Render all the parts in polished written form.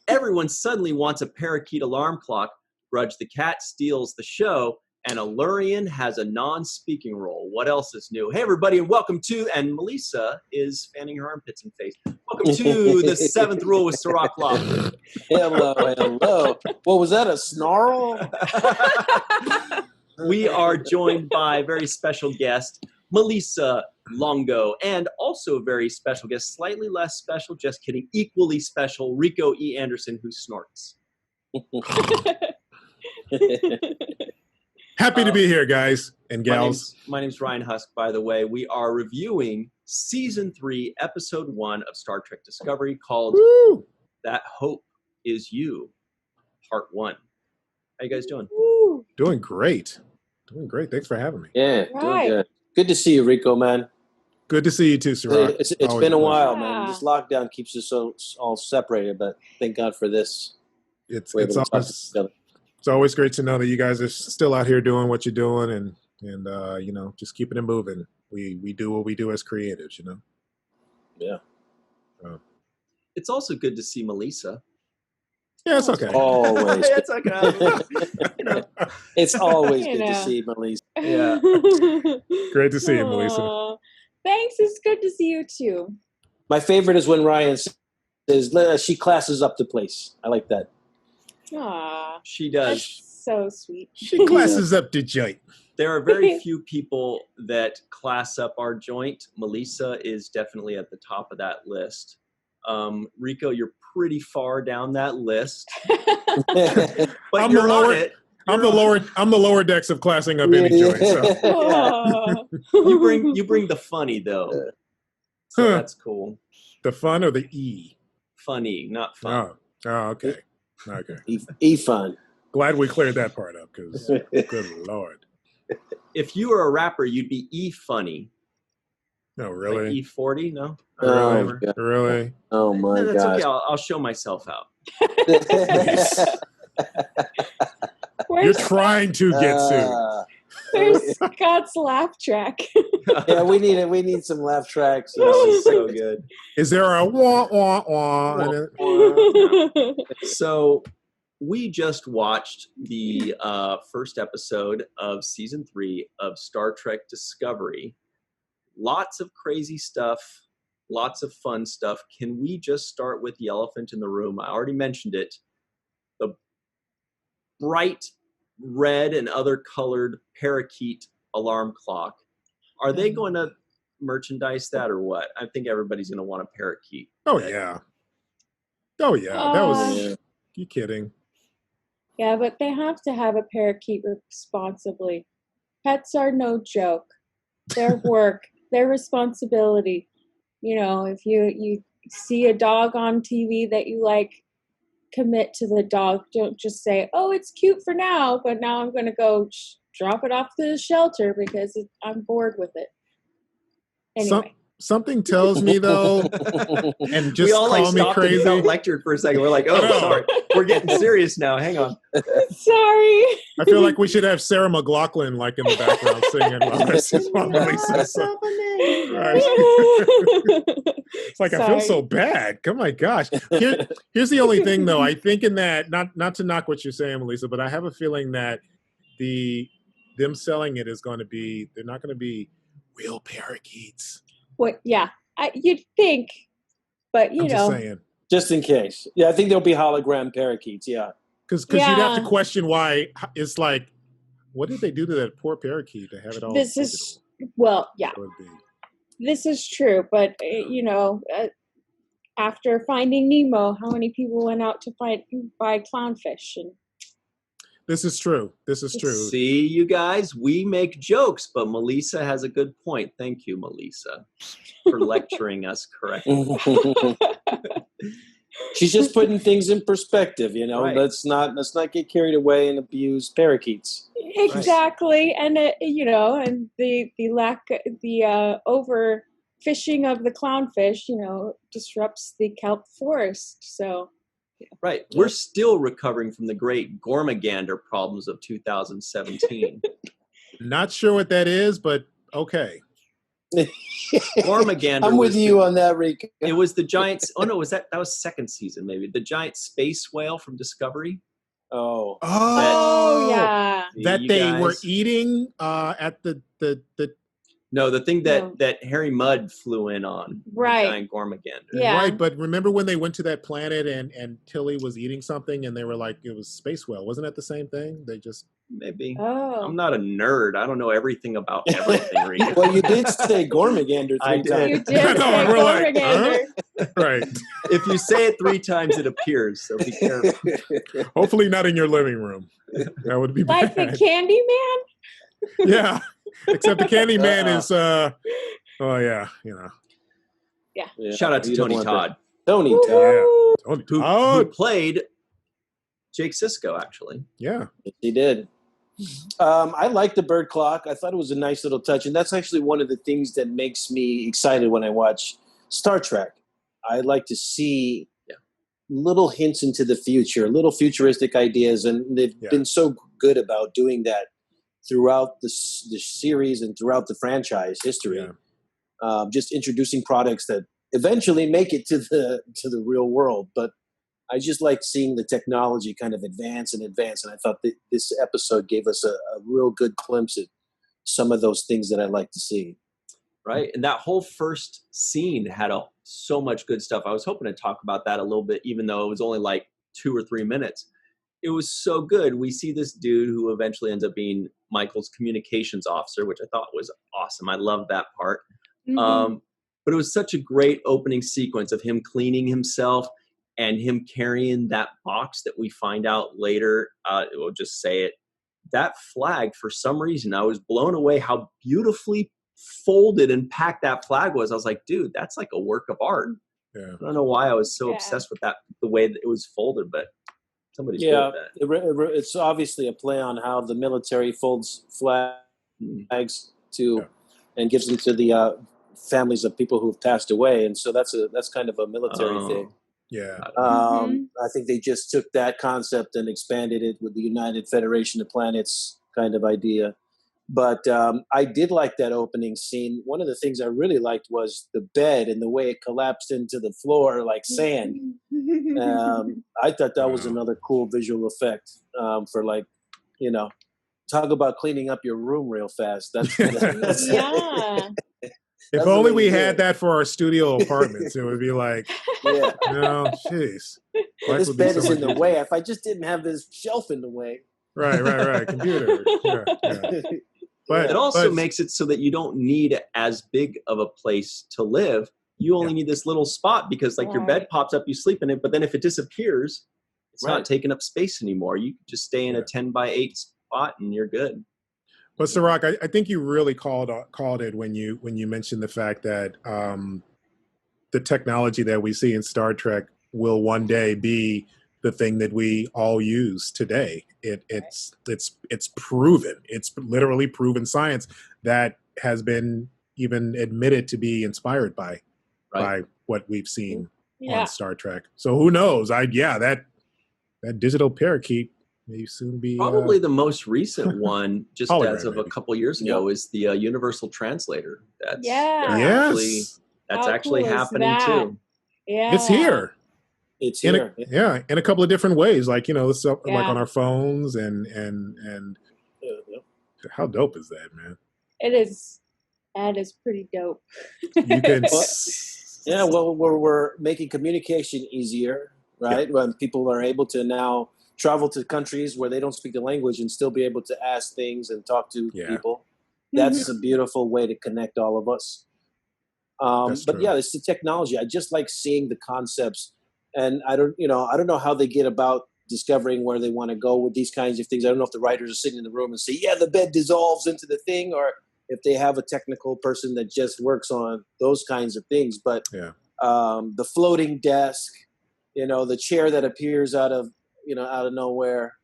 Everyone suddenly wants a parakeet alarm clock. Grudge the cat steals the show. And a Lurien has a non-speaking role. What else is new? Hey, everybody, and welcome to, and Malissa is fanning her armpits and face. Welcome to the Seventh Rule with Cirroc Lofton. Hello. What was that, a snarl? We are joined by a very special guest, Malissa Longo, and also a very special guest, slightly less special, just kidding, equally special, Rico E. Anderson, who snorts. Happy to be here, guys and gals. My name's Ryan Husk, by the way. We are reviewing Season 3, Episode 1 of Star Trek Discovery called That Hope Is You, Part 1. How you guys doing? Woo. Doing great. Thanks for having me. Yeah, doing good. Good to see you, Rico, man. Good to see you too, Cirroc. It's been a while, man. This lockdown keeps us all separated, but thank God for this. It's always great to know that you guys are still out here doing what you're doing and you know, just keeping it moving. We do what we do as creatives, you know? Yeah. It's also good to see Melissa. Yeah, it's okay. Always. It's okay. You know. It's always good to see Melissa. Yeah. Great to see you, Melissa. Thanks. It's good to see you too. My favorite is when Ryan says she classes up the place. I like that. Aww. She does. That's so sweet. She classes up the joint. There are very few people that class up our joint. Melissa is definitely at the top of that list. Rico, you're pretty far down that list. But I'm you're the lower. on it. I'm the lower decks of classing up any joint. So. You bring the funny though. So that's cool. The fun or the E? Funny, not fun. Oh, okay. Okay. E-fun. Glad we cleared that part up, because good Lord. If you were a rapper, you'd be E-funny. No, really? Like E40? No? Really? Oh, my God. That's okay. I'll show myself out. You're trying to get sued. Where's Scott's laugh track? Yeah, we need some laugh tracks. This is so good. Is there a wah, wah, wah? So we just watched the first episode of Season 3 of Star Trek Discovery. Lots of crazy stuff, lots of fun stuff. Can we just start with the elephant in the room? I already mentioned it. The bright red and other colored Parakeet alarm clock. Are they going to merchandise that or what? I think everybody's going to want a Parakeet. Oh, yeah. That was... You kidding? Yeah, but they have to have a parakeet responsibly. Pets are no joke. Their work, their responsibility. You know, if you see a dog on TV that you like, commit to the dog. Don't just say, oh, it's cute for now, but now I'm going to go drop it off to the shelter because I'm bored with it. Anyway. Something tells me, though, and just we all call me crazy. We felt lectured for a second. We're like, oh, sorry. We're getting serious now. Hang on. Sorry. I feel like we should have Sarah McLachlan like in the background singing while this is It's like, sorry. I feel so bad. Oh my gosh. Here's the only thing, though. I think in that, not to knock what you're saying, Melissa, but I have a feeling that them selling it is going to be, they're not going to be real parakeets. What? Yeah, you'd think, but you know, just in case. Yeah, I think there'll be hologram parakeets. Yeah, because you'd have to question why. It's like, what did they do to that poor parakeet to have it all? This is This is true, but you know, after Finding Nemo, how many people went out to buy clownfish? And this is true. See, you guys, we make jokes, but Melissa has a good point. Thank you, Melissa, for lecturing us correctly. She's just putting things in perspective, you know. Right. Let's not get carried away and abuse parakeets. Exactly, and you know, and the overfishing of the clownfish, you know, disrupts the kelp forest. So. Right. We're still recovering from the great Gormagander problems of 2017. Not sure what that is, but okay. Gormagander. I'm with you on that, Rico. It was the giant. Oh no, that was second season maybe. The giant space whale from Discovery. Oh, yeah. That they were eating at the No, the thing that Harry Mudd flew in on. Right. The giant Gormagander. Yeah. Right, but remember when they went to that planet and Tilly was eating something and they were like, it was space whale. Wasn't that the same thing? They just... Maybe. Oh. I'm not a nerd. I don't know everything about everything, Rico. Well, you did say Gormagander 3 times. You did say Gormagander. Right. If you say it 3 times, it appears, so be careful. Hopefully not in your living room. That would be like bad. the Candy Man? Yeah. Except the Candy Man is, oh yeah, you know. Yeah. Shout out to Tony Todd. Tony Todd. Yeah. Tony Who Todd. played Jake Sisko, actually. Yeah. He did. I like the bird clock. I thought it was a nice little touch. And that's actually one of the things that makes me excited when I watch Star Trek. I like to see little hints into the future, little futuristic ideas. And they've been so good about doing that throughout the series and throughout the franchise history. Yeah. Just introducing products that eventually make it to the real world. But I just like seeing the technology kind of advance. And I thought that this episode gave us a real good glimpse at some of those things that I like to see. Right. And that whole first scene had so much good stuff. I was hoping to talk about that a little bit, even though it was only like 2 or 3 minutes. It was so good. We see this dude who eventually ends up being Michael's communications officer, which I thought was awesome. I love that part. Mm-hmm. But it was such a great opening sequence of him cleaning himself and him carrying that box that we find out later. We'll just say it. That flag, for some reason, I was blown away how beautifully folded and packed that flag was. I was like, dude, that's like a work of art. Yeah. I don't know why I was so obsessed with that, the way that it was folded, but somebody's good at that. It's obviously a play on how the military folds flags and gives them to the families of people who've passed away, and so that's kind of a military thing. Yeah. I think they just took that concept and expanded it with the United Federation of Planets kind of idea. But I did like that opening scene. One of the things I really liked was the bed and the way it collapsed into the floor like sand. I thought that was another cool visual effect for, like, you know, talk about cleaning up your room real fast. That's If only we had that for our studio apartments, it would be like, no, jeez. This bed is in the way. If I just didn't have this shelf in the way. Right. Computer. Yeah. But it also makes it so that you don't need as big of a place to live. You only need this little spot because, like, your bed pops up, you sleep in it. But then if it disappears, it's not taking up space anymore. You can just stay in a 10x8 spot and you're good. But Cirroc, I think you really called it when you mentioned the fact that the technology that we see in Star Trek will one day be the thing that we all use today. It's proven. It's literally proven science that has been even admitted to be inspired by what we've seen on Star Trek. So who knows? That digital parakeet may soon be probably the most recent one, just as of a couple years ago, is the Universal Translator. That's actually happening too. Yeah, it's here. It's here. In a couple of different ways, like, you know, like on our phones and how dope is that, man? It is. That is pretty dope. You can. Well, we're making communication easier, right? Yeah. When people are able to now travel to countries where they don't speak the language and still be able to ask things and talk to people. That's a beautiful way to connect all of us. But it's the technology. I just like seeing the concepts, and I don't know how they get about discovering where they want to go with these kinds of things. I don't know if the writers are sitting in the room and say, the bed dissolves into the thing, or if they have a technical person that just works on those kinds of things. But the floating desk, the chair that appears out of nowhere,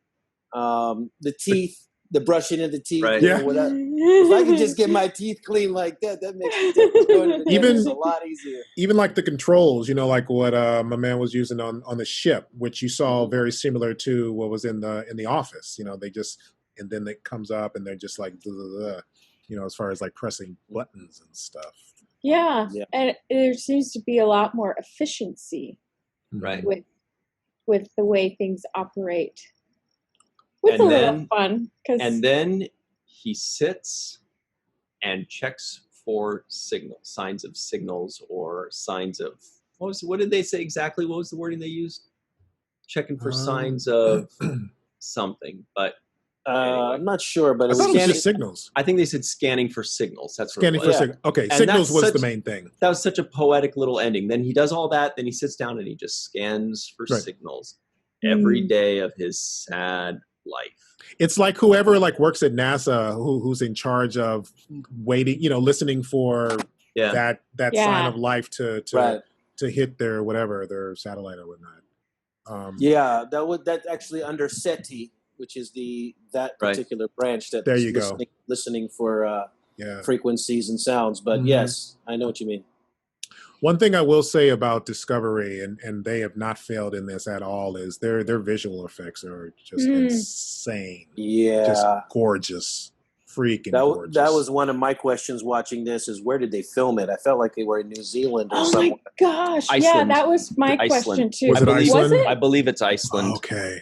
the teeth, the brushing of the teeth. Right. If I could just get my teeth clean like that makes it a lot easier. Even like the controls, like what my man was using on the ship, which you saw very similar to what was in the office. They just, and then it comes up and they're just like, blah, blah, blah. as far as like pressing buttons and stuff. Yeah. And there seems to be a lot more efficiency, right, with the way things operate. With a little fun. And then he sits and checks for signs of signals or signs of what did they say exactly? What was the wording they used? Checking for signs of something, but anyway. I'm not sure, but I thought it was just signals. I think they said scanning for signals. That's scanning for signals. Okay, and signals was the main thing. That was such a poetic little ending. Then he does all that. Then he sits down and he just scans for signals every day of his sad life. It's like whoever like works at NASA who's in charge of waiting, listening for that sign of life to hit their satellite or whatnot. That's actually under SETI, which is that particular branch that's listening for frequencies and sounds. But yes, I know what you mean. One thing I will say about Discovery, and they have not failed in this at all, is their visual effects are just insane. Yeah. Just gorgeous. Freaking gorgeous. That was one of my questions watching this, is where did they film it? I felt like they were in New Zealand or somewhere. Oh my gosh. Iceland. Yeah, that was my question too. Was it Iceland? Was it? I believe it's Iceland. Okay.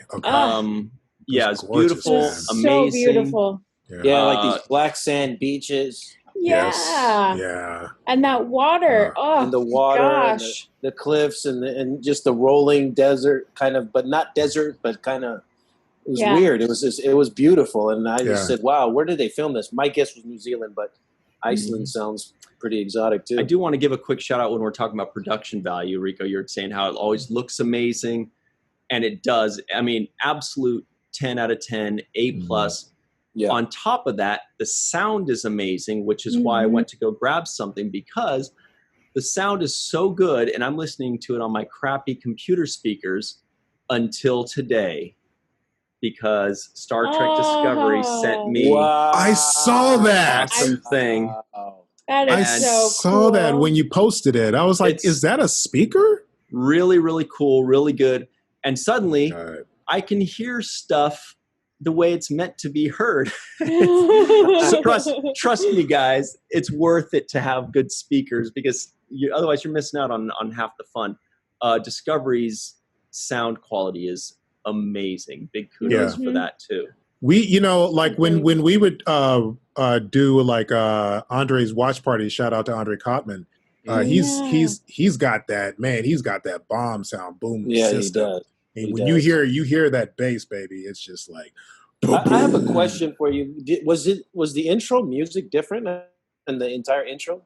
Yeah, it's beautiful, man. amazing. So beautiful. Yeah, like these black sand beaches. Yeah. Yes. Yeah. And that water. And the water, gosh. and the cliffs, and just the rolling desert kind of, but not desert, but kind of. It was weird. It was beautiful, and I just said, "Wow, where did they film this?" My guess was New Zealand, but Iceland sounds pretty exotic too. I do want to give a quick shout out when we're talking about production value, Rico. You're saying how it always looks amazing, and it does. I mean, absolute 10 out of 10, A plus. Yeah. On top of that, the sound is amazing, which is why I went to go grab something, because the sound is so good, and I'm listening to it on my crappy computer speakers until today, because Star Trek Discovery sent me I saw that awesome thing. That is so cool. I saw that when you posted it. I was like, is that a speaker? Really, really cool, really good. And suddenly I can hear stuff the way it's meant to be heard. So trust me, guys, it's worth it to have good speakers, because otherwise you're missing out on half the fun. Discovery's sound quality is amazing. Big kudos for that too. We, like when we would do like Andre's watch party, shout out to Andre Kottman. He's got that, man. He's got that Baum sound boom system. He does. And when you hear that bass, baby, it's just like. I have a question for you. Was the intro music different than the entire intro?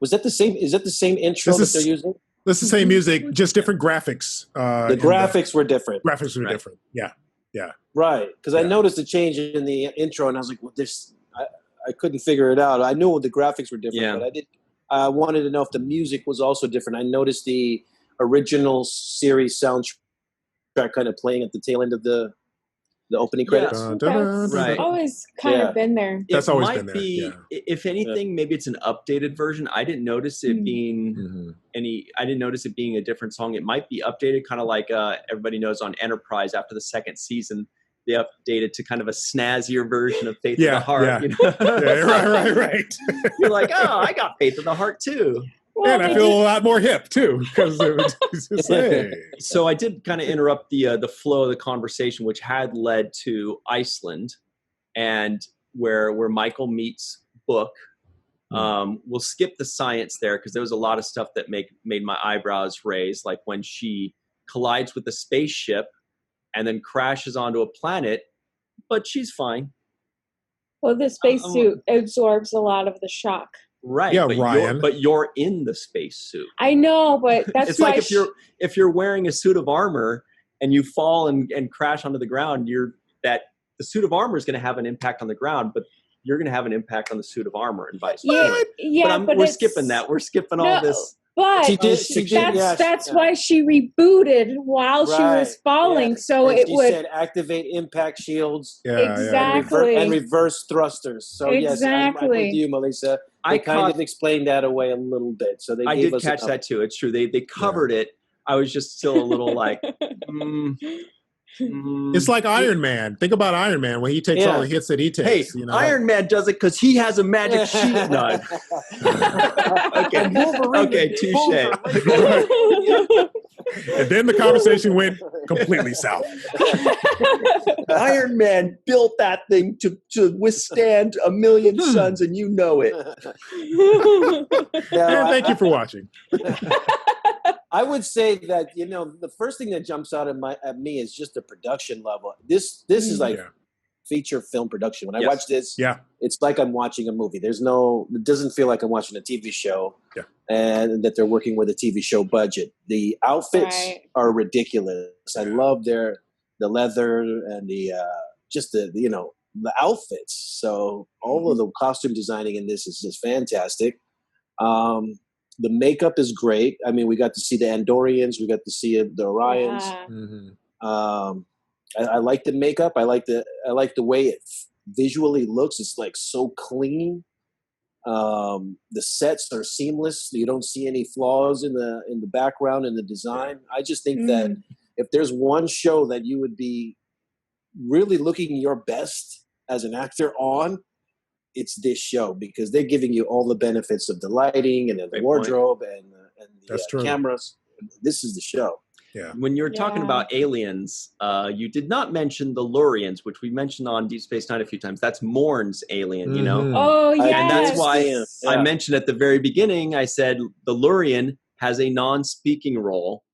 Was that the same? Is that the same intro that they're using? It's the same music, just different graphics. The graphics were different. Graphics were different. Yeah. Right, because I noticed a change in the intro, and I was like, "Well, I couldn't figure it out." I knew the graphics were different, but I wanted to know if the music was also different. I noticed the original series soundtrack kind of playing at the tail end of the opening credits. Right. Always kind of been there. That's always been there. If anything, maybe it's an updated version. I didn't notice it being I didn't notice it being a different song. It might be updated, kind of like everybody knows on Enterprise after the second season, they updated to kind of a snazzier version of Faith of the Heart. Yeah. You know? Right. You're like, oh, I got Faith of the Heart too. Well, and I feel a lot more hip too, because it was just So I did kind of interrupt the flow of the conversation, which had led to Iceland, and where Michael meets Book. We'll skip the science there, because there was a lot of stuff that made my eyebrows raise, like when she collides with the spaceship and then crashes onto a planet, but she's fine. Well, the spacesuit absorbs a lot of the shock. Right. Yeah, but Ryan. You're in the spacesuit. I know, but that's it's like if you're wearing a suit of armor and you fall and crash onto the ground, the suit of armor is going to have an impact on the ground, but you're going to have an impact on the suit of armor and vice versa. But we're skipping that. We're skipping all this. But that's why she rebooted while she was falling, so and it she would said activate impact shields. Exactly. And reverse thrusters. So yes, I'm with you, Malissa. They kind of explained that away a little bit. So I did catch that too. It's true. They covered it. I was just still a little like, It's like Iron Man. Think about Iron Man when he takes all the hits that he takes. Hey, Iron Man does it because he has a magic shield. No. Okay, touche. And then the conversation went completely south. Iron Man built that thing to withstand 1,000,000 suns, and you know it. And thank you for watching. I would say that, the first thing that jumps out at me is just the production level. This is like feature film production. When I watch this, it's like I'm watching a movie. It doesn't feel like I'm watching a TV show and that they're working with a TV show budget. The outfits are ridiculous. I love the leather and the outfits. So all of the costume designing in this is just fantastic. The makeup is great. I mean, we got to see the Andorians. We got to see the Orions. I like the makeup. I like the way it visually looks. It's like so clean. The sets are seamless. You don't see any flaws in the background and the design. I just think that if there's one show that you would be really looking your best as an actor on, it's this show, because they're giving you all the benefits of the lighting and the wardrobe and the cameras. This is the show. Yeah. When you were talking about aliens, you did not mention the Lurians, which we mentioned on Deep Space Nine a few times. That's Morn's alien, you know? Oh, yes. And that's why I mentioned at the very beginning, I said the Lurien has a non-speaking role.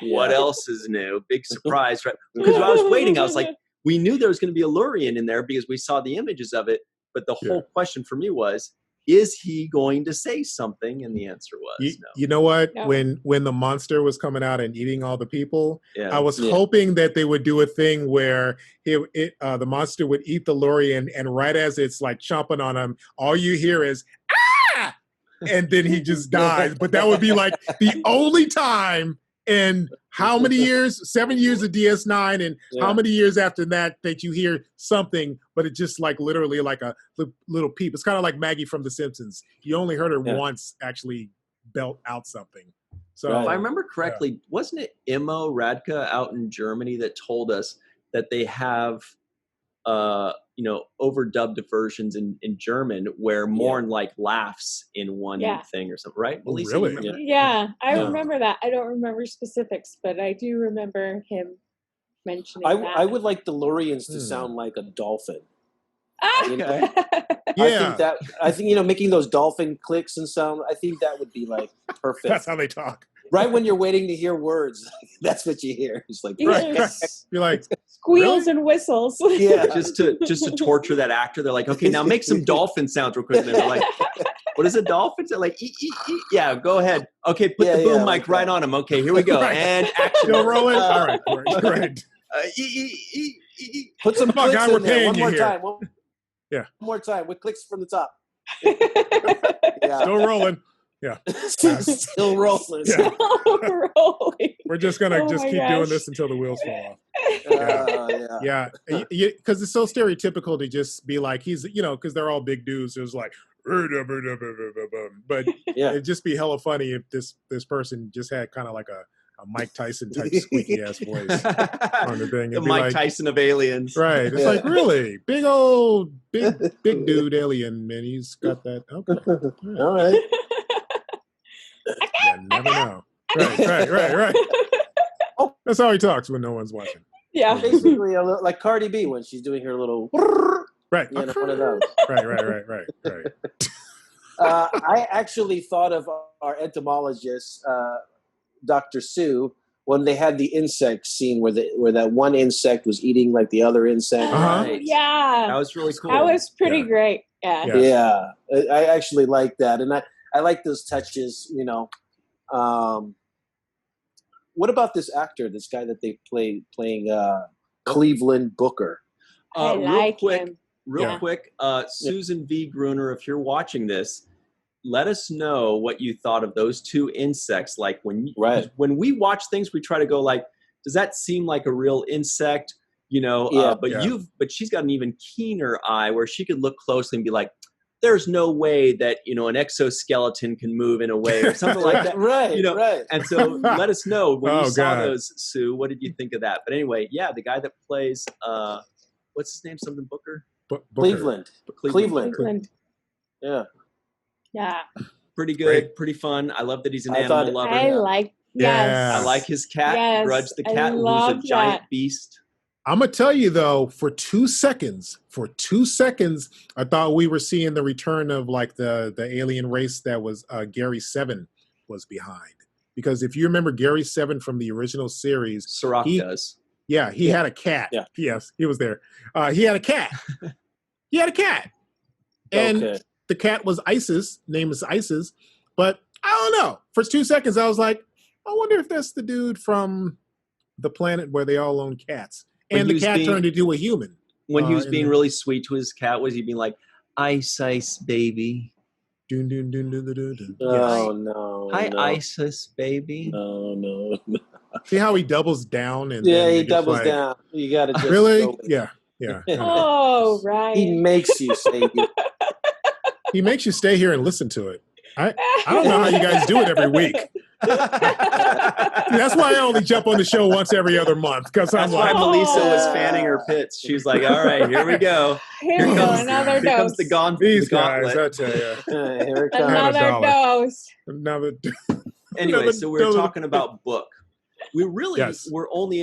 Yeah. What else is new? Big surprise, right? Because I was waiting, I was like, we knew there was going to be a Lurien in there because we saw the images of it. But the whole question for me was, is he going to say something? And the answer was no. You know what? No. When the monster was coming out and eating all the people, I was hoping that they would do a thing where the monster would eat the Lurien, and right as it's like chomping on him, all you hear is, ah! And then he just dies. But that would be like the only time in how many years? 7 years of DS9, and how many years after that you hear something, but it's just like literally like a little peep. It's kind of like Maggie from The Simpsons. You only heard her once actually belt out something. So if I remember correctly, wasn't it Immo Radke out in Germany that told us that they have overdubbed versions in German where Morn like laughs in one thing or something, right? Melissa, really? I remember that. I don't remember specifics, but I do remember him mentioning that. I would like the Lurians to sound like a dolphin. I think making those dolphin clicks and sound, I think that would be like perfect. That's how they talk. Right when you're waiting to hear words, that's what you hear. It's like you're like squeals and whistles. Yeah, just to torture that actor. They're like, okay, now make some dolphin sounds real quick. And they're like, what is a dolphin? They're like, yeah, go ahead. Okay, put the boom mic right on him. Okay, here we go. And action. Still rolling. All right, great. Put some clicks God, in there. One more time. One more time with clicks from the top. Still rolling. Yeah. Still rolling. Yeah. Still rolling. We're just going to keep doing this until the wheels fall off. Yeah. Because it's so stereotypical to just be like, he's, because they're all big dudes. There's like, but it'd just be hella funny if this person just had kind of like a Mike Tyson type squeaky ass voice on the thing. The Mike Tyson of aliens. Right. It's like, really? Big dude alien, man. He's got that. Okay. All right. You never know. Right. That's how he talks when no one's watching. Yeah. Basically, like Cardi B when she's doing her little. Right. One of those. Right. I actually thought of our entomologist, Dr. Sue, when they had the insect scene where that one insect was eating like the other insect. Right. Yeah. That was really cool. That was pretty great. Yeah. I actually like that. And I like those touches, What about this actor, this guy that they playing Cleveland Booker? I like him. Real quick, Susan V. Gruner, if you're watching this, let us know what you thought of those two insects. Like when we watch things, we try to go like, does that seem like a real insect? But she's got an even keener eye where she could look closely and be like, there's no way that, an exoskeleton can move in a way or something like that. Right. And so let us know when you saw God. those, Sue, what did you think of that? But anyway, yeah, the guy that plays, what's his name? Something Booker? Cleveland. Yeah. Pretty good, Great. pretty fun. I love that he's an I animal thought- lover. I like. Yeah. I like his cat. Yes, Grudge the I cat who's a love giant that. beast. I'm gonna tell you though, for 2 seconds, I thought we were seeing the return of like the alien race that was Gary 7 was behind. Because if you remember Gary 7 from the original series, Cirroc does. Yeah, he had a cat. Yeah. Yes, he was there. He had a cat. And the cat was Isis, name is Isis. But I don't know. For 2 seconds, I was like, I wonder if that's the dude from the planet where they all own cats. And the cat turned into a human. When he was being really sweet to his cat, was he being like, Ice, baby? Dun, dun, dun, dun, dun, dun, dun. Oh, Yes. no. Hi, no. Isis, baby. No. See how he doubles down? And Yeah, then he you're just doubles like, down. You got to just Really? go with it. Yeah. Oh, right. He makes you say it. He makes you stay here and listen to it. I don't know how you guys do it every week. That's why I only jump on the show once every other month, because I'm That's why like, Melissa was Oh. fanning her pits. She was like, all right, here we go. Here we go, another Here comes dose. these the gauntlet. guys, I tell you. Here it comes. Another dollar. dose. Another. Anyway, so we were Another- talking about book. We really Yes. were only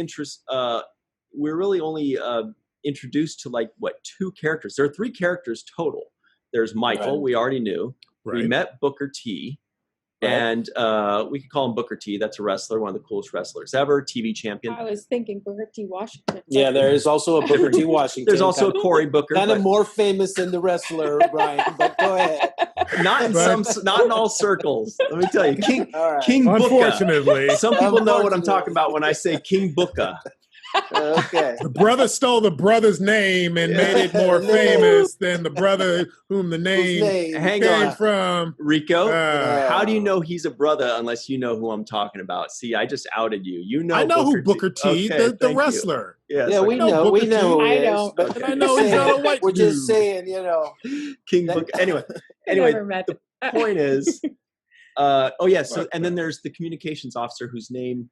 introduced to like 2 characters. There are 3 characters total. There's Michael, Right. we already knew. We Right. met Booker T. Right. And we could call him Booker T. That's a wrestler, one of the coolest wrestlers ever, TV champion. I was thinking Booker T. Washington. Yeah, there is also a Booker T. Washington. There's also a Cory Booker. kind of but more famous than the wrestler, Brian. But go ahead. not in not in all circles. Let me tell you, All right. King Booker. Unfortunately, Some people know what I'm talking about when I say King Booker. Okay. the brother stole the brother's name and made it more famous than the brother whom the name Hang came on. from. Rico, Uh, how do you know he's a brother unless you know who I'm talking about? See, I just outed you. You know I know who Booker Booker T, Okay, the thank you. wrestler. Yes, Yeah, we know know. We Booker know who T. he I is. don't. But And I know he's not a white we're dude. just saying, King that- Booker. Anyway, I never met him. point is, so and then there's the communications officer whose name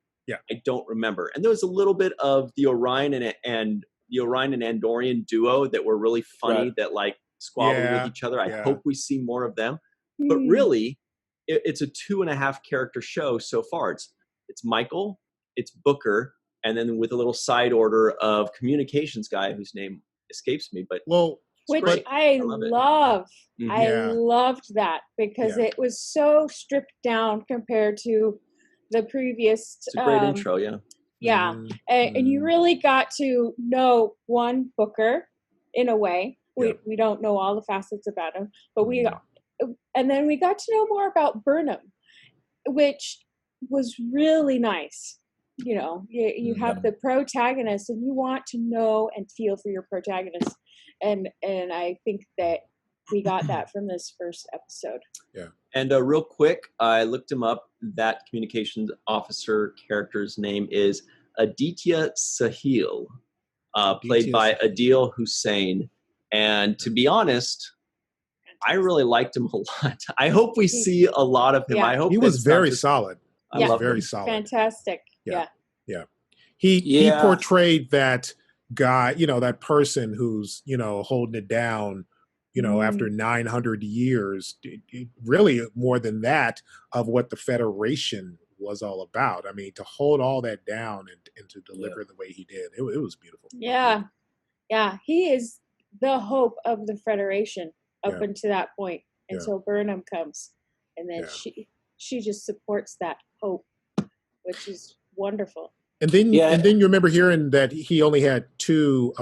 I don't remember. And there was a little bit of the Orion and the Orion and Andorian duo that were really funny, Right. that like squabbled Yeah, with each other. I yeah. hope we see more of them. But really, it's a 2.5 character show so far. It's Michael, it's Booker, and then with a little side order of communications guy whose name escapes me. But Well, Which great. I love it. love. Mhm. I Yeah. loved that because Yeah. it was so stripped down compared to the previous. it's a great intro, yeah. Yeah. mm, And you really got to know one Booker in a way. Yeah. We don't know all the facets about him, but and then we got to know more about Burnham, which was really nice. You have the protagonist and you want to know and feel for your protagonist. And I think that we got that from this first episode. And real quick, I looked him up. That communications officer character's name is Aditya Sahil, played by Adil Hussain. And to be honest, I really liked him a lot. I hope we see a lot of him. Yeah. I hope he that was it's not very just- solid. I He was love very him. solid. Fantastic. Yeah. Yeah. He Yeah. portrayed that guy, that person who's, holding it down, after 900 years, really more than that of what the Federation was all about. I mean, to hold all that down and to deliver the way he did, it was beautiful. Yeah. Yeah. He is the hope of the Federation up Yeah. until that point, until Burnham comes. And then she just supports that hope, which is wonderful. And then you remember hearing that he only had two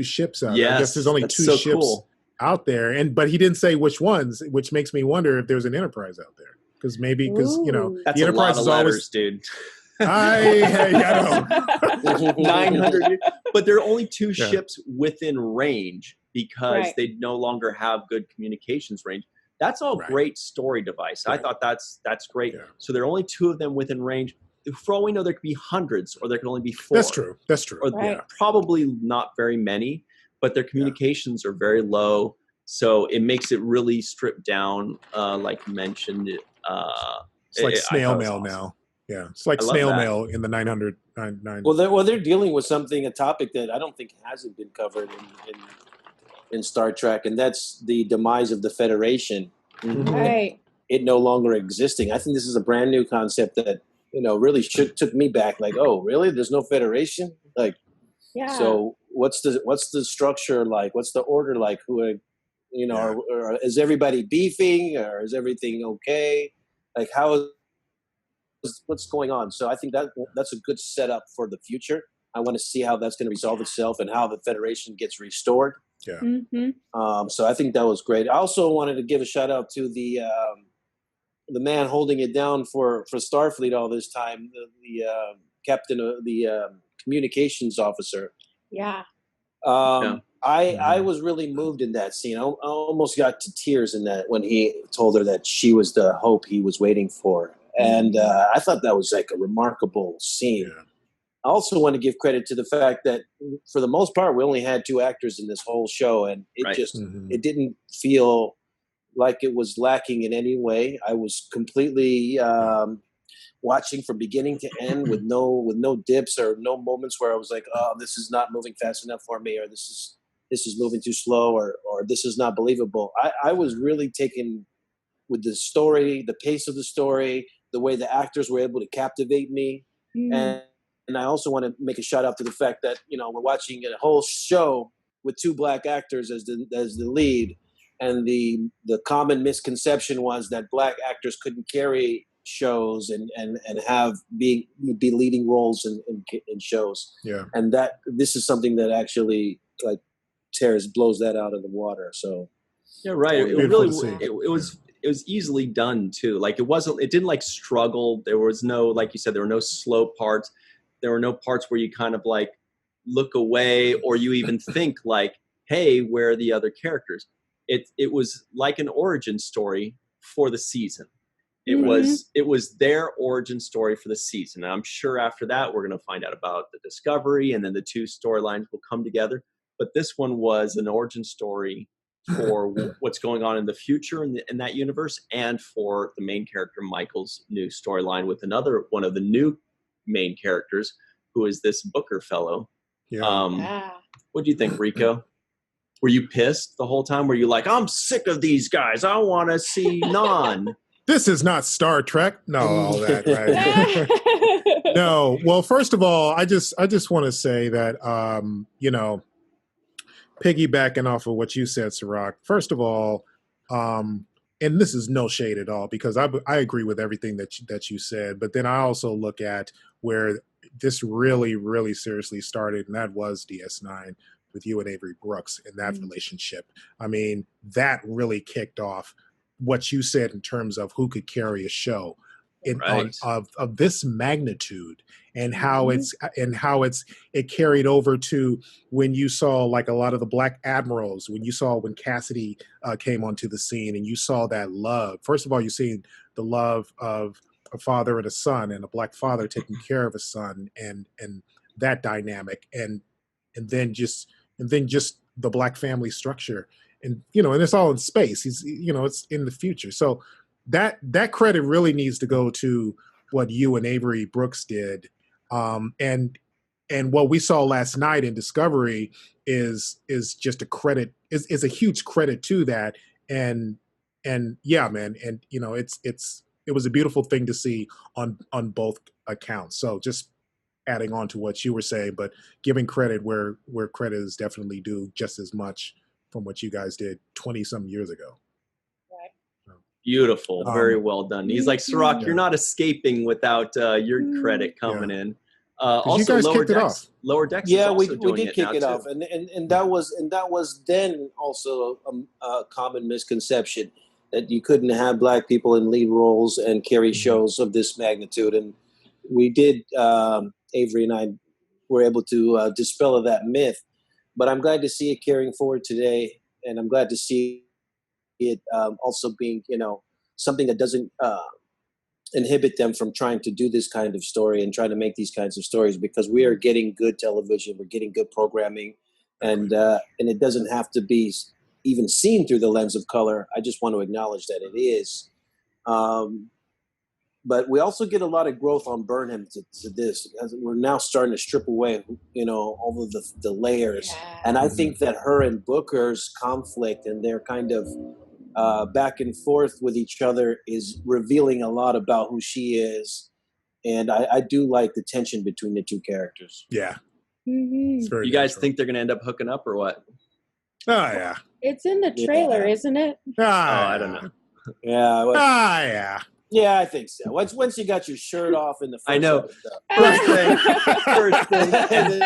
ships out. Yes, I guess there's only that's 2 so ships cool. out there, but he didn't say which ones, which makes me wonder if there's an Enterprise out there. Because Ooh. That's the a lot Enterprise of is letters, always dude. I know. 900. But there are only 2 Yeah. ships within range because Right. they no longer have good communications range. That's all Right. great story device. Right. I thought that's great. Yeah. So there are only 2 of them within range. For all we know, there could be hundreds, or there could only be 4. That's true. Or Right. probably not very many, but their communications are very low. So it makes it really stripped down, like you mentioned. It's like snail mail now. Yeah, it's like snail mail in the 900. Well, they're dealing with a topic that I don't think hasn't been covered in Star Trek, and that's the demise of the Federation. Mm-hmm. Right. It no longer existing. I think this is a brand new concept that really took me back. Like, oh, really? There's no Federation? Like, yeah. So what's the structure like? What's the order like? Who, or is everybody beefing, or is everything okay? Like, what's going on? So I think that's a good setup for the future. I want to see how that's going to resolve itself and how the Federation gets restored. Yeah. Mm-hmm. So I think that was great. I also wanted to give a shout out to the man holding it down for Starfleet all this time, the captain of the communications officer. Yeah. I was really moved in that scene. I almost got to tears in that when he told her that she was the hope he was waiting for. And I thought that was like a remarkable scene. Yeah. I also want to give credit to the fact that for the most part, we only had 2 actors in this whole show, and it it didn't feel like it was lacking in any way. I was completely watching from beginning to end with no dips or no moments where I was like, oh, this is not moving fast enough for me, or this is moving too slow, or this is not believable. I was really taken with the story, the pace of the story, the way the actors were able to captivate me. And I also want to make a shout out to the fact that, we're watching a whole show with 2 black actors as the lead. And the common misconception was that black actors couldn't carry shows and be leading roles in shows. Yeah. And that this is something that actually like blows that out of the water. So yeah, right. It was easily done too. Like it didn't like struggle. There was no, like you said, there were no slow parts. There were no parts where you kind of like look away or you even think like, hey, where are the other characters? It was like an origin story for the season. It was their origin story for the season. And I'm sure after that, we're going to find out about the Discovery, and then the 2 storylines will come together. But this one was an origin story for what's going on in the future in that universe, and for the main character, Michael's new storyline with another one of the new main characters, who is this Booker fellow. Yeah. What do you think, Rico? Were you pissed the whole time? Were you like, I'm sick of these guys, I want to see Nan? This is not Star Trek. No, all that, right? No. Well, first of all, I just want to say that, piggybacking off of what you said, Cirroc, first of all, and this is no shade at all, because I agree with everything that you said, but then I also look at where this really, really seriously started, and that was DS9 with you and Avery Brooks in that relationship. I mean, that really kicked off what you said in terms of who could carry a show of this magnitude, and how it carried over to when you saw like a lot of the Black Admirals, when Cassidy came onto the scene, and you saw that love. First of all, you seen the love of a father and a son, and a Black father taking care of a son, and that dynamic, and then just the Black family structure, and and it's all in space. It's in the future. So that credit really needs to go to what you and Avery Brooks did, and what we saw last night in Discovery is just a credit, is a huge credit to that, and yeah, man, and it was a beautiful thing to see on both accounts. So just adding on to what you were saying, but giving credit where credit is definitely due, just as much from what you guys did 20-some years ago. Right. Beautiful. Very well done. He's like, Cirroc, you're not escaping without your credit coming in. Also, you guys kicked it off. Lower Decks. Yeah, we did kick it off, and that was then also a common misconception that you couldn't have Black people in lead roles and carry shows of this magnitude, and we did. Avery and I were able to dispel that myth, but I'm glad to see it carrying forward today, and I'm glad to see it also being, something that doesn't inhibit them from trying to do this kind of story and trying to make these kinds of stories, because we are getting good television, we're getting good programming, and it doesn't have to be even seen through the lens of color. I just want to acknowledge that it is. But we also get a lot of growth on Burnham to this, as we're now starting to strip away, all of the layers. Yeah. And I think that her and Booker's conflict and their kind of back and forth with each other is revealing a lot about who she is. And I do like the tension between the two characters. Yeah. Mm-hmm. You guys think they're going to end up hooking up or what? Oh, yeah. It's in the trailer, isn't it? I don't know. Yeah. Yeah. Yeah, I think so. Once you got your shirt off in the first I know. episode. First thing. And then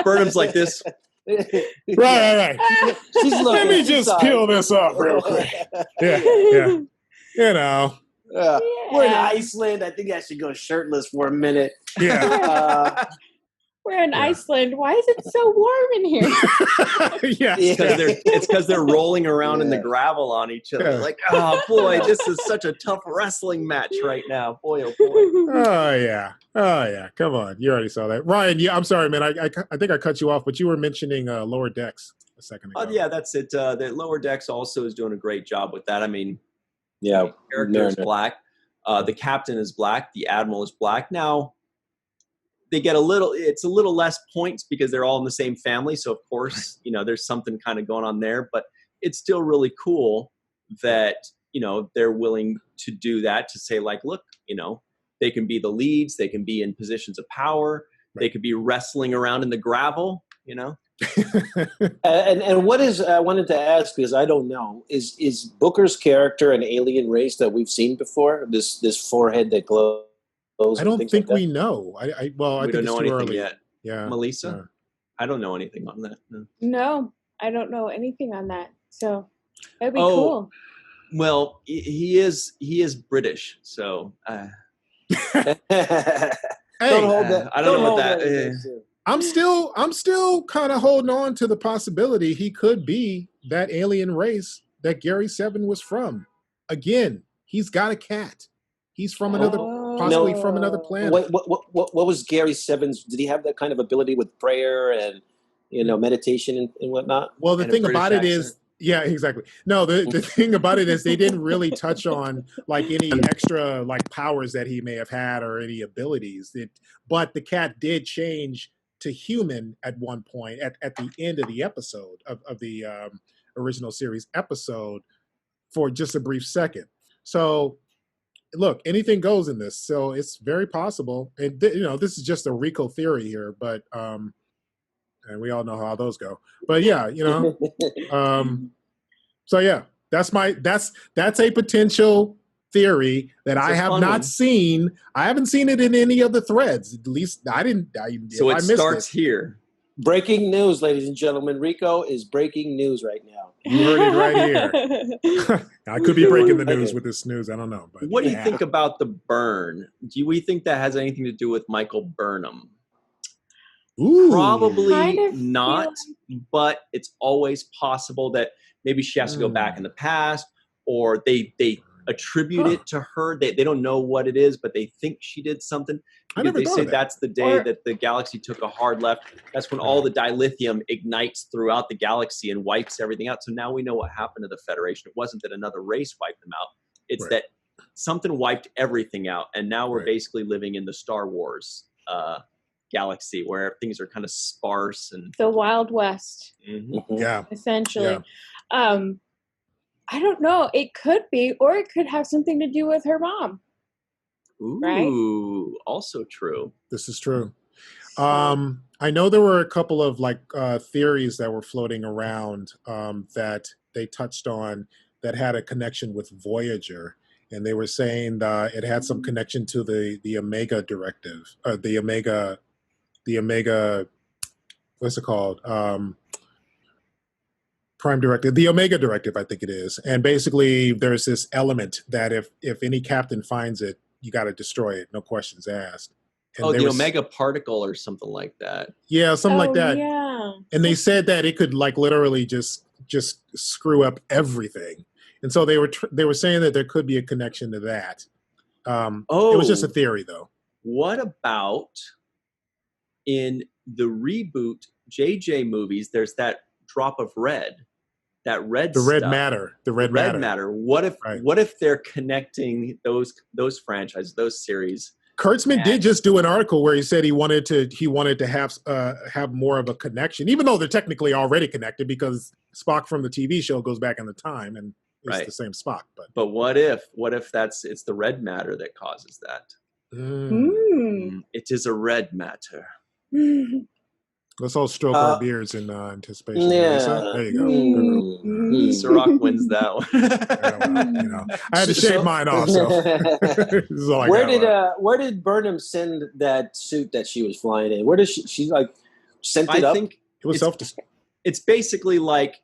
Burnham's like this. Right. She's looking. Let me just peel this off real quick. Yeah. Yeah. We're in Iceland. I think I should go shirtless for a minute. Yeah. We're in Iceland. Why is it so warm in here? Yeah. It's because they're rolling around in the gravel on each other. Yeah. Like, oh boy, this is such a tough wrestling match right now. Boy, oh boy. Oh yeah. Come on, you already saw that, Ryan. Yeah, I'm sorry, man. I think I cut you off, but you were mentioning Lower Decks a second ago. Yeah, that's it. The Lower Decks also is doing a great job with that. I mean, yeah, the character is black. The captain is black. The admiral is black. Now, they get it's a little less points because they're all in the same family. So of course, there's something kind of going on there, but it's still really cool that, they're willing to do that, to say like, look, they can be the leads. They can be in positions of power. Right. They could be wrestling around in the gravel, And what is, I wanted to ask, because I don't know, is Booker's character an alien race that we've seen before? This forehead that glows? I don't think we know. I don't know anything yet. Yeah, Melissa, yeah. I don't know anything on that. No, I don't know anything on that. So that'd be cool. Well, he is British, so. Hey, don't hold that. I don't know what that. I'm still kind of holding on to the possibility he could be that alien race that Gary 7 was from. Again, he's got a cat. He's from another, possibly from another planet. What was Gary 7's? Did he have that kind of ability with prayer and meditation and whatnot? Well, the thing about it is, yeah, exactly. No, the thing about it is they didn't really touch on like any extra like powers that he may have had or any abilities. But the cat did change to human at one point at the end of the episode of the original series episode for just a brief second. So look, anything goes in this. So it's very possible. And this is just a Rico theory here, but and we all know how those go. But yeah, so yeah, that's a potential theory that I have not seen. I haven't seen it in any of the threads. At least I didn't. So it starts here. Breaking news, ladies and gentlemen. Rico is breaking news right now. You heard it right here. I could be breaking the news with this news. I don't know. But what do you think about the burn? Do we think that has anything to do with Michael Burnham? Ooh. Probably not, but it's always possible that maybe she has to go back in the past, or they attribute it to her. They don't know what it is, but they think she did something. Because they say that's the day that the galaxy took a hard left. That's when all the dilithium ignites throughout the galaxy and wipes everything out. So now we know what happened to the Federation. It wasn't that another race wiped them out. It's that something wiped everything out. And now we're basically living in the Star Wars galaxy where things are kind of sparse and the Wild West. Mm-hmm. Yeah. Essentially. Yeah. I don't know. It could be, or it could have something to do with her mom. Ooh, right? Also true. This is true. I know there were a couple of theories that were floating around that they touched on that had a connection with Voyager, and they were saying that it had some connection to the Omega Directive, the Omega, what's it called? Prime Directive, the Omega Directive, I think it is. And basically, there's this element that if any captain finds it, you got to destroy it, no questions asked. And the Omega particle or something like that. Yeah, something like that. Yeah. And they said that it could literally just screw up everything. And so they were saying that there could be a connection to that. It was just a theory, though. What about in the reboot JJ movies? There's that drop of red. that red the stuff, red matter. The red matter. What if they're connecting those franchises, those series? Kurtzman did just do an article where he said he wanted to have more of a connection, even though they're technically already connected because Spock from the TV show goes back in the time and it's the same Spock. But what if it's the red matter that causes that? It is a red matter. Let's all stroke our beards in anticipation. Yeah. There you go. Cirroc wins that one. I had to shave mine off. So this is all I got. Where did Burnham send that suit that she was flying in? Where did she like sent it up? I think it was it's basically like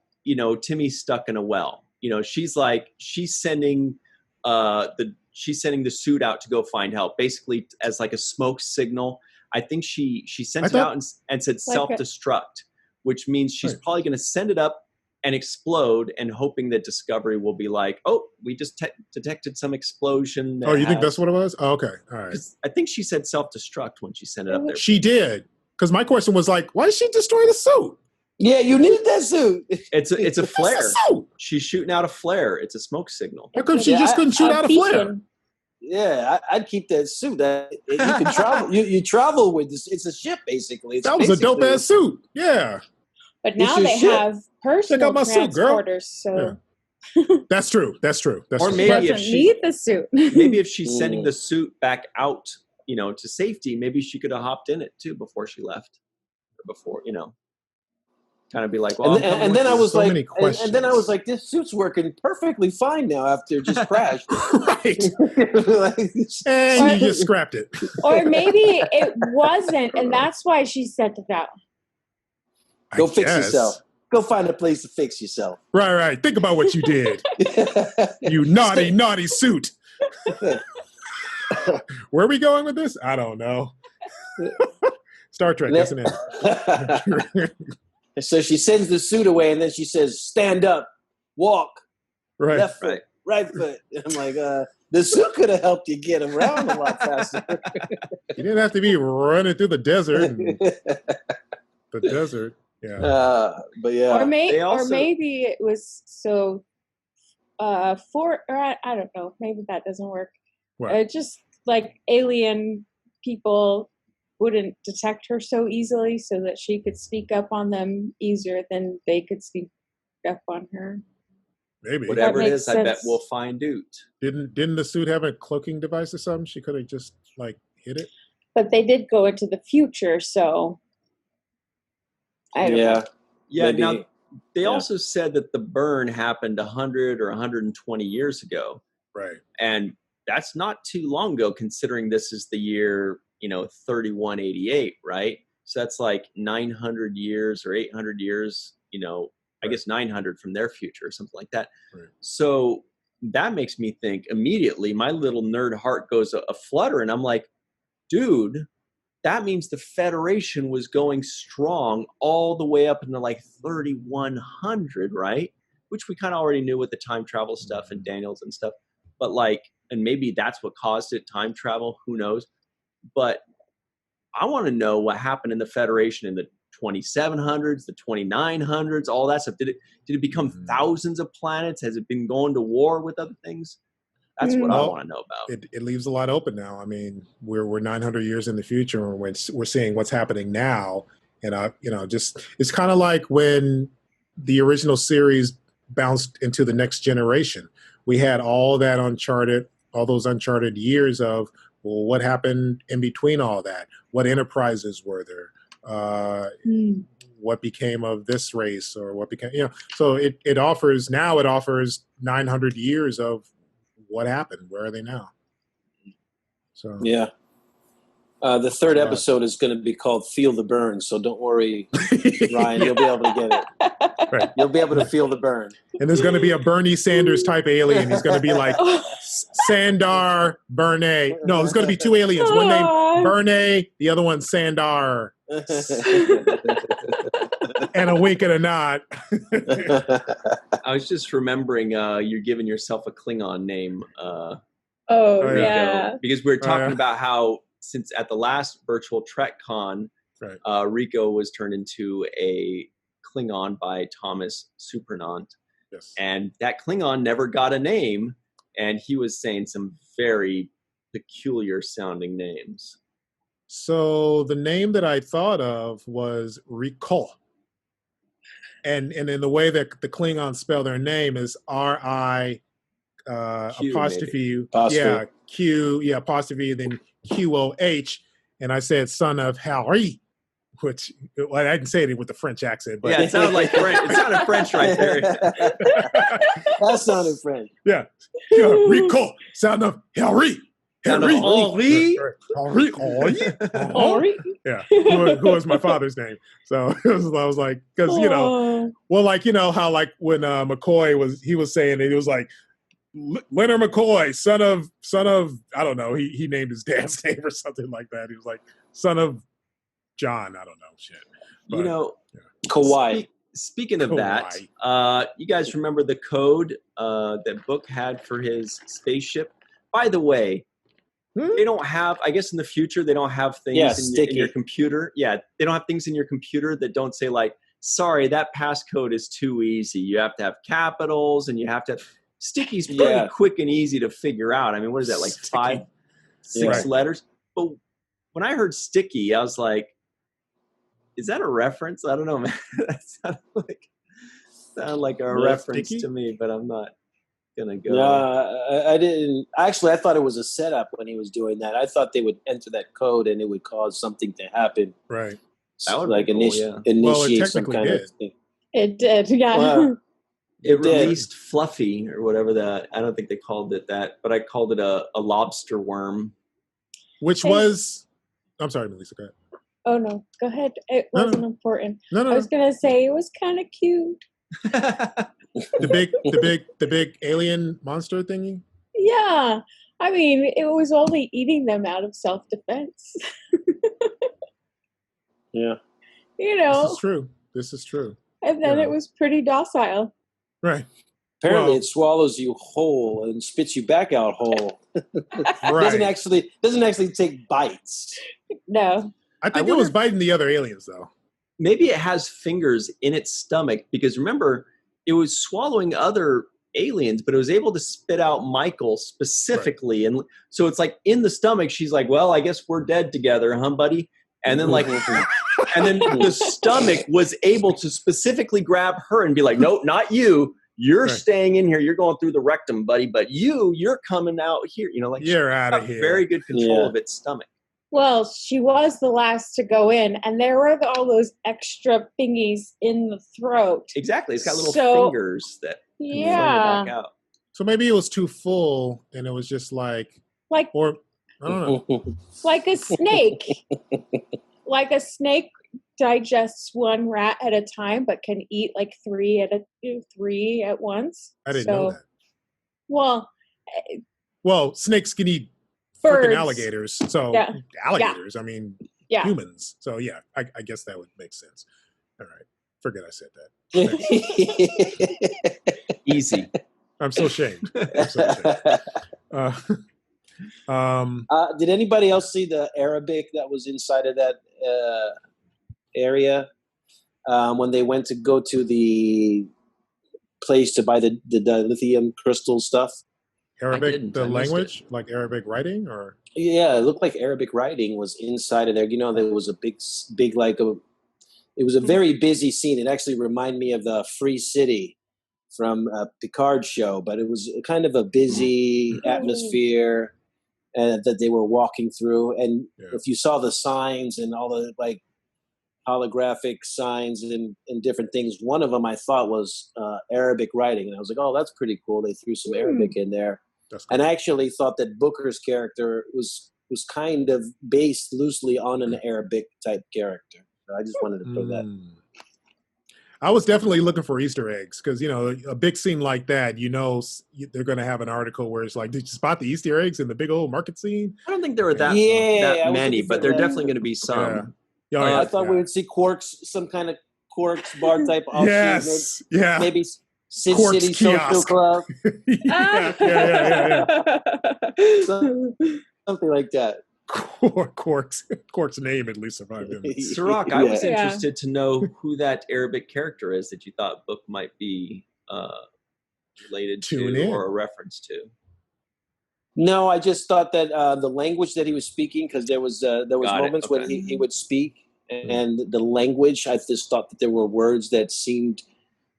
Timmy stuck in a well. She's sending the suit out to go find help, basically as like a smoke signal. I think she sent it out and said self-destruct, which means she's probably going to send it up and explode and hoping that Discovery will be like, oh, we just detected some explosion. You think that's what it was? Oh, okay. All right. I think she said self-destruct when she sent it up there. She did. Because my question was like, why did she destroy the suit? Yeah, you need that suit. It's a flare. She's shooting out a flare. It's a smoke signal. How come she just couldn't shoot out a flare? Yeah, I'd keep that suit. You can travel. You travel with this. It's a ship, basically. That was a dope ass suit. Yeah. But now they have personal transporters, so that's true. Or maybe if she need the suit. Maybe if she's sending the suit back out, to safety, maybe she could have hopped in it too before she left, or before, kind of be like, well, and then I was like, this suit's working perfectly fine now after it just crashed. Right. And you just scrapped it. Or maybe it wasn't, and that's why she sent it out. Go fix yourself. Go find a place to fix yourself. Right. Think about what you did. You naughty suit. Where are we going with this? I don't know. Star Trek, isn't it? So she sends the suit away, and then she says, stand up, walk, left foot, right foot. And I'm like, the suit could have helped you get around a lot faster. You didn't have to be running through the desert. The desert, yeah. But yeah. Or maybe it was so I don't know, maybe that doesn't work. Just like alien people wouldn't detect her so easily, so that she could sneak up on them easier than they could sneak up on her. Maybe. Whatever it is, sense. I bet we'll find out. Didn't the suit have a cloaking device or something? She could have just hit it. But they did go into the future, so I don't know. Yeah. Maybe. Now they also said that the burn happened 100 or 120 years ago. Right. And that's not too long ago, considering this is the year 3188, right? So that's like 900 years or 800 years, I guess 900 from their future or something like that. Right. So that makes me think immediately, my little nerd heart goes a flutter, and I'm like, dude, that means the Federation was going strong all the way up into like 3100, right? Which we kind of already knew with the time travel stuff and Daniels and stuff, but and maybe that's what caused it, time travel, who knows? But I want to know what happened in the Federation in the 2700s, the 2900s, all that stuff. Did it become thousands of planets? Has it been going to war with other things? That's what I want to know about. It leaves a lot open now. I mean, we're 900 years in the future, and we're seeing what's happening now. And just it's kind of like when the original series bounced into the next generation. We had all those uncharted years of, well, what happened in between all that? What enterprises were there? What became of this race, or what became, so it offers 900 years of what happened. Where are they now? So yeah. The third episode is going to be called Feel the Burn, so don't worry, Ryan, you'll be able to get it. Right. You'll be able to feel the burn. And there's going to be a Bernie Sanders type alien. He's going to be like Sandar Bernay. No, there's going to be two aliens. One named Bernay, the other one Sandar. And a wink and a nod. I was just remembering you're giving yourself a Klingon name. Rico, yeah. Because we were talking about how, since at the last virtual TrekCon, Rico was turned into a Klingon by Tomas Supernant. Yes. And that Klingon never got a name, and he was saying some very peculiar sounding names. So the name that I thought of was Rico. And in the way that the Klingons spell their name is R-I Q, apostrophe U. Apostrophe. Yeah, Q, yeah, apostrophe, then Q-O-H. And I said son of Harry, which, well, I didn't say it with the French accent. But Yeah, it sounded like French. It sounded French right there. That sounded French. Yeah. Rico, son of Harry. Henry. Henri. Yeah, who was my father's name. So I was like, because, you know, well, like, you know, how like when McCoy was saying it, was like, Leonard McCoy, son of, I don't know, he named his dad's name or something like that. He was like, son of John, I don't know, shit. But, you know, yeah. Kauai. Speaking of that, you guys remember the code that Book had for his spaceship? By the way, they don't have, I guess in the future, they don't have things in your computer. Yeah, they don't have things in your computer that don't say like, sorry, that passcode is too easy. You have to have capitals and you have to have, Sticky's pretty quick and easy to figure out. I mean, what is that, like Sticky. 6 letters? But when I heard Sticky, I was like, is that a reference? I don't know, man. That sounded like a reference Sticky? to me, but I'm not gonna go. No, I didn't. Actually, I thought it was a setup when he was doing that. I thought they would enter that code and it would cause something to happen. Right. That would like be cool, initiate some technically kind did. of thing. It did, yeah. Wow. It did. released Fluffy or whatever that. I don't think they called it that, but I called it a lobster worm. Which was, I'm sorry, Melissa, go ahead. Oh no, go ahead. It wasn't important. No. I was gonna say it was kind of cute. The big alien monster thingy? Yeah, I mean, it was only eating them out of self-defense. Yeah. You know. This is true. And then it was pretty docile. Right. Apparently, it swallows you whole and spits you back out whole. Right. Doesn't actually take bites. No. I think it was biting the other aliens, though. Maybe it has fingers in its stomach because remember, it was swallowing other aliens, but it was able to spit out Michael specifically. Right. And so it's like in the stomach, she's like, well, I guess we're dead together, huh, buddy? And then and then the stomach was able to specifically grab her and be like, nope, not you. You're staying in here. You're going through the rectum, buddy. But you're coming out here. You know, like you're out of here. Very good control of its stomach. Well, she was the last to go in, and there were all those extra thingies in the throat. Exactly. It's got little fingers that fling it back out. So maybe it was too full, and it was just or I don't know. Like a snake. Like a snake digests one rat at a time, but can eat like three at once. I didn't know that. Well, snakes can eat freaking alligators. So alligators, I mean, humans. So yeah, I guess that would make sense. All right. Forget I said that. Easy. I'm so ashamed. Did anybody else see the Arabic that was inside of that area when they went to go to the place to buy the lithium crystal stuff? Arabic, the language, like Arabic writing, or yeah, it looked like Arabic writing was inside of there. You know, there was a big it was a very busy scene. It actually reminded me of the Free City from a Picard show, but it was kind of a busy atmosphere that they were walking through. And if you saw the signs and all the like holographic signs and different things, one of them I thought was Arabic writing, and I was like, oh, that's pretty cool. They threw some Arabic in there. Cool. And I actually thought that Booker's character was kind of based loosely on an Arabic type character. So I just wanted to put that. I was definitely looking for Easter eggs because, you know, a big scene like that, you know, they're going to have an article where it's like, did you spot the Easter eggs in the big old market scene? I don't think there were that many, but there are definitely going to be some. I thought we would see Quarks, some kind of Quarks bar type. Yes. Maybe Sin Quarks City kiosk. Social Club. Yeah. Something like that. Quark's name at least survived him. Cirroc, I was interested to know who that Arabic character is that you thought Book might be related Tune to in. or a reference to? No, I just thought that the language that he was speaking, because there was moments Okay. when he would speak, and the language, I just thought that there were words that seemed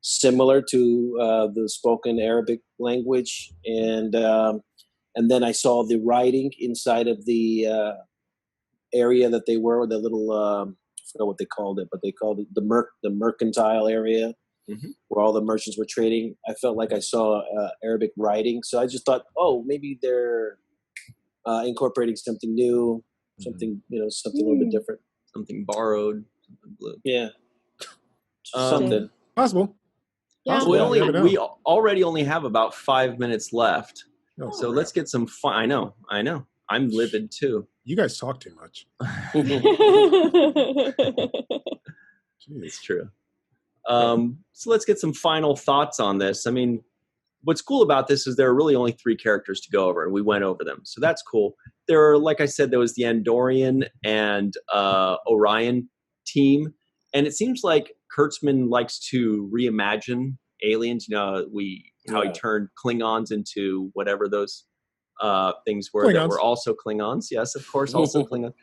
similar to the spoken Arabic language, and then I saw the writing inside of the area that they were, the little I forgot what they called it, but they called it the mercantile area, where all the merchants were trading. I felt like I saw Arabic writing, so I just thought, oh, maybe they're incorporating something new, something something a little bit different, something borrowed, something blue. Yeah, something possible. Yeah. We already only have about 5 minutes left, so crap. let's get some fun. I know. I'm livid too. You guys talk too much. It's true. So let's get some final thoughts on this. I mean, what's cool about this is there are really only 3 characters to go over, and we went over them. So that's cool. There are, like I said, there was the Andorian and Orion team, and it seems like Kurtzman likes to reimagine aliens. You know, how he turned Klingons into whatever those things were that were also Klingons. Yes, of course, also Klingons.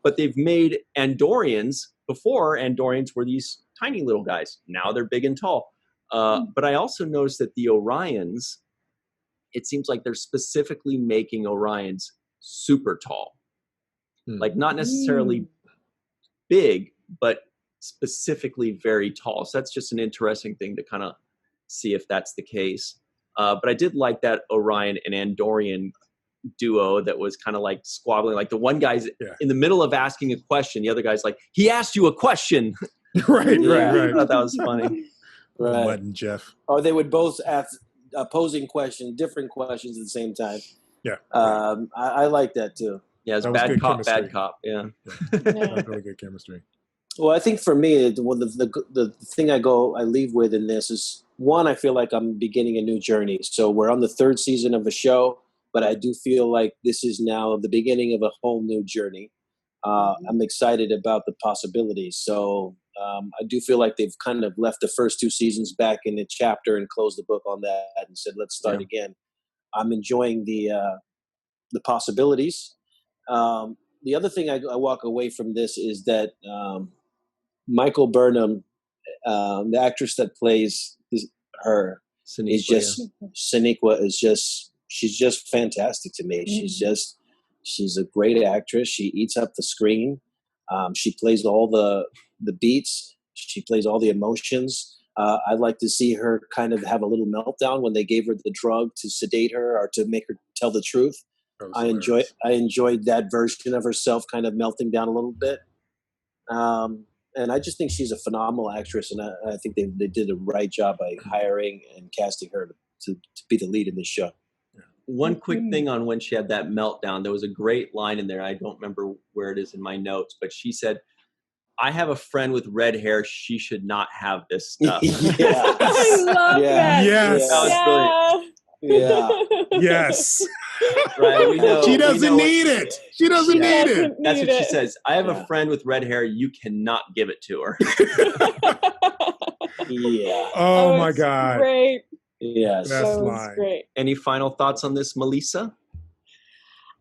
But they've made Andorians. Before, Andorians were these tiny little guys. Now they're big and tall. But I also noticed that the Orions, it seems like they're specifically making Orions super tall. Like not necessarily big, but specifically very tall. So that's just an interesting thing to kind of see if that's the case. But I did like that Orion and Andorian duo that was kind of like squabbling. Like the one guy's in the middle of asking a question. The other guy's like, he asked you a question. Right. I thought that was funny. Right. Mutt and Jeff. Or they would both ask opposing questions, different questions at the same time. Yeah. I like that too. Yeah, it's That was bad good cop, chemistry. bad cop. Yeah. Really good chemistry. Well, I think for me, the thing I leave with in this is, one, I feel like I'm beginning a new journey. So we're on the 3rd season of a show, but I do feel like this is now the beginning of a whole new journey. I'm excited about the possibilities. So I do feel like they've kind of left the first 2 seasons back in the chapter and closed the book on that and said, let's start again. I'm enjoying the possibilities. The other thing I walk away from this is that Michael Burnham, the actress that plays her, Sonequa is just, she's just fantastic to me. She's a great actress. She eats up the screen. She plays all the beats. She plays all the emotions. I'd like to see her kind of have a little meltdown when they gave her the drug to sedate her or to make her tell the truth. I enjoyed that version of herself kind of melting down a little bit. And I just think she's a phenomenal actress, and I think they did a right job by hiring and casting her to be the lead in this show. One quick thing on when she had that meltdown, there was a great line in there. I don't remember where it is in my notes, but she said, I have a friend with red hair. She should not have this stuff. I love that. Yes. That was brilliant. Yeah. Yes. Right. We know, She doesn't need it. She doesn't need it. That's what she says. I have a friend with red hair. You cannot give it to her. Yeah. Oh my God. Great. Yes. Best That was line. great. Any final thoughts on this, Malissa?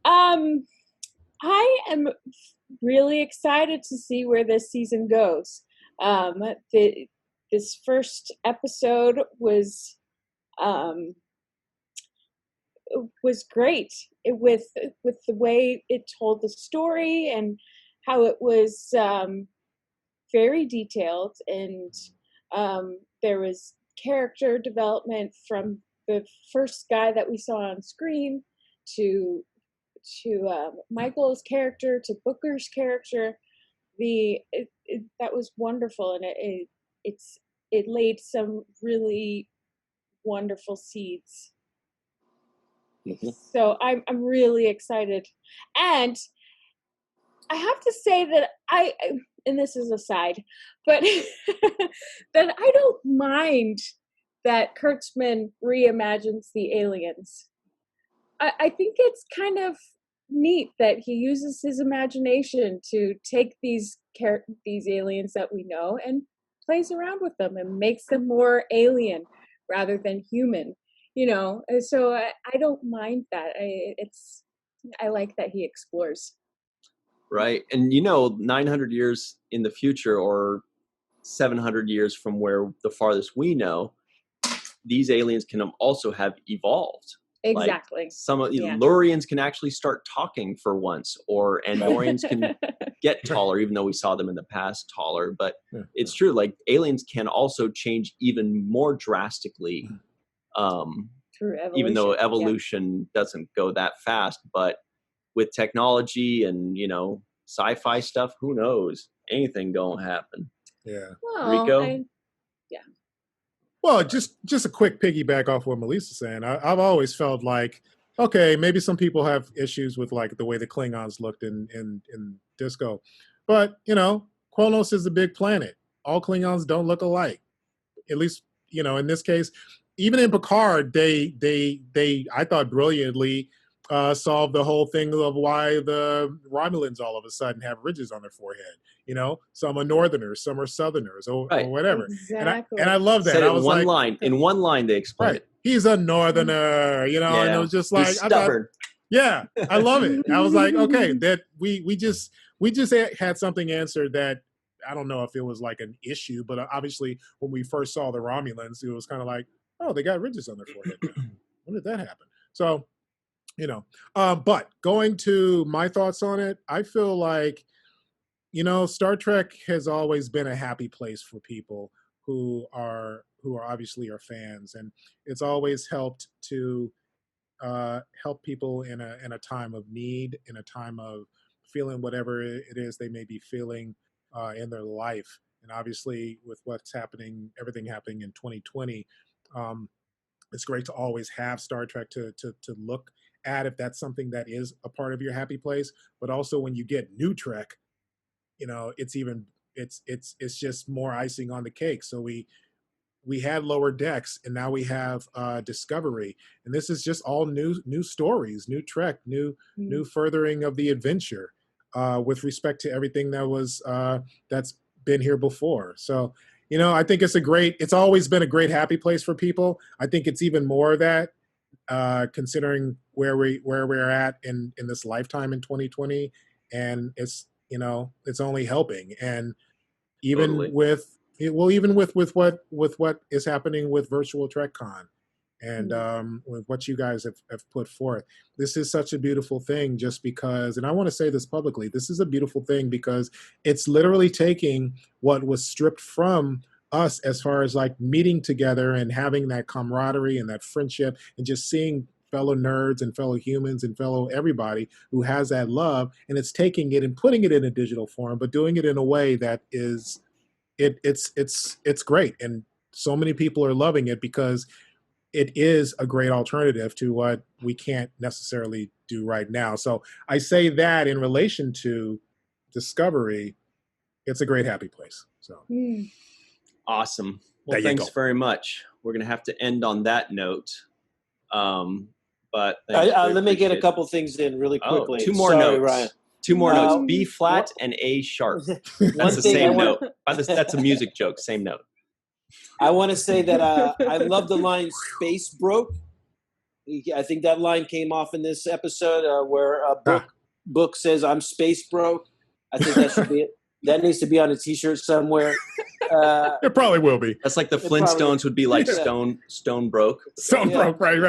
I am really excited to see where this season goes. This first episode was great with the way it told the story and how it was very detailed, and there was character development from the first guy that we saw on screen to Michael's character to Booker's character. That was wonderful, and it laid some really wonderful seeds. So I'm really excited, and I have to say that and this is a side, but that I don't mind that Kurtzman reimagines the aliens. I think it's kind of neat that he uses his imagination to take these aliens that we know and plays around with them and makes them more alien rather than human. So I don't mind that. I like that he explores. Right. And 900 years in the future, or 700 years from where the farthest we know, these aliens can also have evolved. Exactly. Like some of Lurians can actually start talking for once, or Andorians can get taller, even though we saw them in the past taller. But it's true, like aliens can also change even more drastically, through evolution, even though evolution doesn't go that fast. But with technology and sci-fi stuff, who knows? Anything gonna happen. Yeah. Well, Rico? Well, just a quick piggyback off what Melissa's saying. I've always felt like, okay, maybe some people have issues with like the way the Klingons looked in Disco, but Kronos is a big planet. All Klingons don't look alike. At least in this case, even in Picard, they I thought brilliantly solved the whole thing of why the Romulans all of a sudden have ridges on their forehead. Some are Northerners, some are Southerners, or whatever. Exactly. And I love that. Said I was in one line they explained it. He's a Northerner, and it was just like, he's stubborn. I love it. I was like, okay, that we just had something answered that I don't know if it was like an issue, but obviously when we first saw the Romulans, it was kind of like, oh, they got ridges on their forehead now. When did that happen? So, but going to my thoughts on it, I feel like, Star Trek has always been a happy place for people who are obviously our fans, and it's always helped to help people in a time of need, in a time of feeling whatever it is they may be feeling in their life. And obviously, with what's happening, everything happening in 2020, it's great to always have Star Trek to look at, if that's something that is a part of your happy place. But also when you get new Trek, it's just more icing on the cake. So we had Lower Decks, and now we have Discovery, and this is just all new stories, new Trek, new furthering of the adventure with respect to everything that was that's been here before. So I think it's always been a great happy place for people. I think it's even more of that considering where we're at in this lifetime in 2020, and it's only helping. And even Totally. with what is happening with Virtual TrekCon, and with what you guys have put forth, this is such a beautiful thing, just because, and I want to say this publicly, this is a beautiful thing because it's literally taking what was stripped from us as far as like meeting together and having that camaraderie and that friendship, and just seeing fellow nerds and fellow humans and fellow everybody who has that love, and it's taking it and putting it in a digital form, but doing it in a way that is it's great. And so many people are loving it because it is a great alternative to what we can't necessarily do right now. So I say that in relation to Discovery, it's a great happy place. So awesome. Well, thanks very much. We're going to have to end on that note. But let me get a couple things in really quickly. Two more notes. Ryan. Two more notes. B flat and A sharp. That's the same note. That's a music joke. Same note. I want to say that I love the line "space broke." I think that line came off in this episode where book says "I'm space broke." I think that should be it. That needs to be on a T-shirt somewhere. It probably will be. That's like the Flintstones would be like stone broke. Stone broke. Right.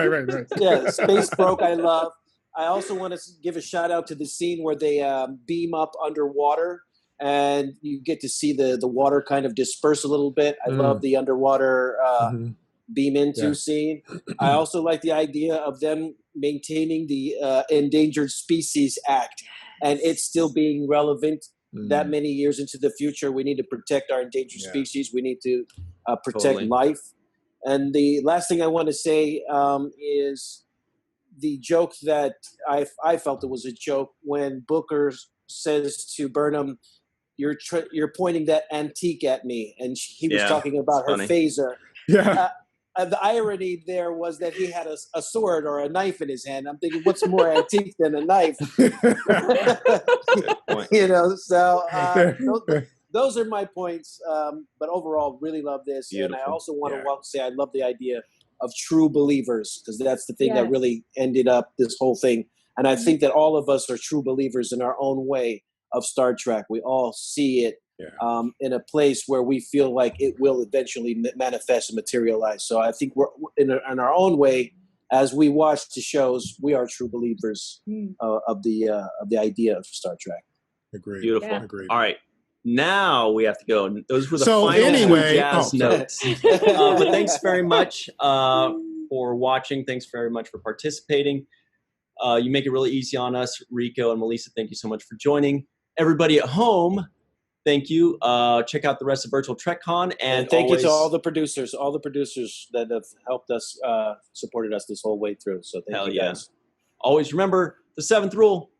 Yeah, space broke. I love. I also want to give a shout out to the scene where they beam up underwater, and you get to see the water kind of disperse a little bit. I love the underwater beam into scene. I also like the idea of them maintaining the Endangered Species Act, and it's still being relevant that many years into the future. We need to protect our endangered species. We need to protect life. And the last thing I want to say is the joke that I felt it was a joke when Booker says to Burnham, "You're pointing that antique at me," and he was talking about her phaser. Yeah. The irony there was that he had a sword or a knife in his hand. I'm thinking, what's more antique than a knife? So those are my points. But overall, really love this. And I also want to say I love the idea of true believers, because that's the thing that Yes. really ended up this whole thing. And I think that all of us are true believers in our own way of Star Trek. We all see it in a place where we feel like it will eventually manifest and materialize. So I think we're in our own way, as we watch the shows, we are true believers of the idea of Star Trek. Agreed. Beautiful. Yeah. Agreed. All right. Now we have to go. Those were the So final anyway- jazz oh, sorry. notes. But thanks very much for watching. Thanks very much for participating. You make it really easy on us. Rico and Malissa, thank you so much for joining. Everybody at home, thank you. Check out the rest of Virtual TrekCon. And thank you to all the producers that have helped us, supported us this whole way through. So thank you guys. Always remember the 7th rule.